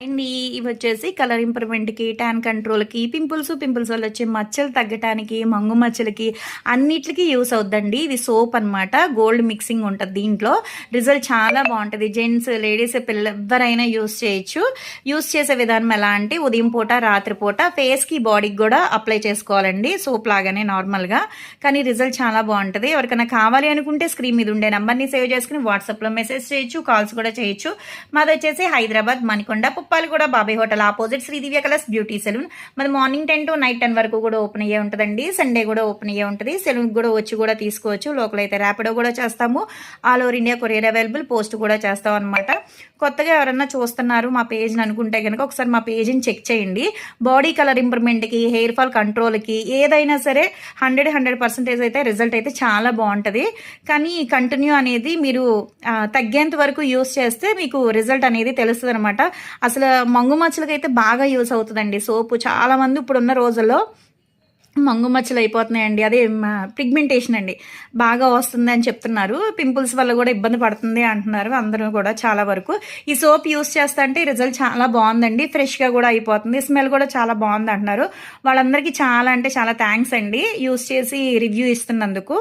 And ఇవి వచ్చేసి colour ఇంప్రూవ్మెంట్కి, tan కంట్రోల్కి, pimples వల్ల వచ్చే మచ్చలు తగ్గటానికి, మంగు మచ్చలకి అన్నిటికీ యూస్ అవుద్దండి. ఇది సోప్ అనమాట, గోల్డ్ మిక్సింగ్ ఉంటుంది దీంట్లో. రిజల్ట్ చాలా బాగుంటుంది. జెంట్స్, లేడీస్, పిల్లలు ఎవరైనా యూస్ చేయొచ్చు. యూస్ చేసే విధానం ఎలా అంటే ఉదయం పూట, రాత్రి పూట ఫేస్కి, బాడీకి కూడా అప్లై చేసుకోవాలండి, సోప్ లాగానే నార్మల్గా. కానీ రిజల్ట్ చాలా బాగుంటుంది. ఎవరికైనా కావాలి అనుకుంటే స్క్రీన్ మీద ఉండే నెంబర్ని సేవ్ చేసుకుని వాట్సాప్లో మెసేజ్ చేయొచ్చు, కాల్స్ కూడా చేయొచ్చు. మాది వచ్చేసి హైదరాబాద్ మణికొండ కూడా బాబాయ్ హోటల్ ఆపోజిట్ శ్రీ దివ్య కలర్స్ బ్యూటీ సెలూన్. మరి మార్నింగ్ 10 to నైట్ 10 వరకు కూడా ఓపెన్ అయ్యే ఉంటుందండి. సండే కూడా ఓపెన్ అయ్యే ఉంటుంది. సెలూన్ కూడా వచ్చి కూడా తీసుకోవచ్చు. లోకల్ అయితే ర్యాపిడో కూడా చేస్తాము. All over India courier available, post కూడా చేస్తాం అనమాట. కొత్తగా ఎవరన్నా చూస్తున్నారు మా పేజ్ని అనుకుంటే కనుక ఒకసారి మా పేజ్ని చెక్ చేయండి. బాడీ కలర్ ఇంప్రూవ్మెంట్కి, హెయిర్ ఫాల్ కంట్రోల్కి ఏదైనా సరే 100% అయితే రిజల్ట్ అయితే చాలా బాగుంటుంది. కానీ కంటిన్యూ అనేది మీరు తగ్గేంత వరకు యూస్ చేస్తే మీకు రిజల్ట్ అనేది తెలుస్తుంది అనమాట. అసలు మంగు మచ్చలకి అయితే బాగా యూస్ అవుతుందండి సోపు. చాలా మంది ఇప్పుడున్న రోజుల్లో మంగు మచ్చలు అయిపోతున్నాయండి, అదే పిగ్మెంటేషన్ అండి బాగా వస్తుంది అని చెప్తున్నారు. పింపుల్స్ వల్ల కూడా ఇబ్బంది పడుతుంది అంటున్నారు అందరూ కూడా. చాలా వరకు ఈ సోప్ యూస్ చేస్తా అంటే రిజల్ట్ చాలా బాగుందండి, ఫ్రెష్గా కూడా అయిపోతుంది, స్మెల్ కూడా చాలా బాగుంది అంటున్నారు. వాళ్ళందరికీ చాలా అంటే చాలా థ్యాంక్స్ అండి యూస్ చేసి రివ్యూ ఇస్తున్నందుకు.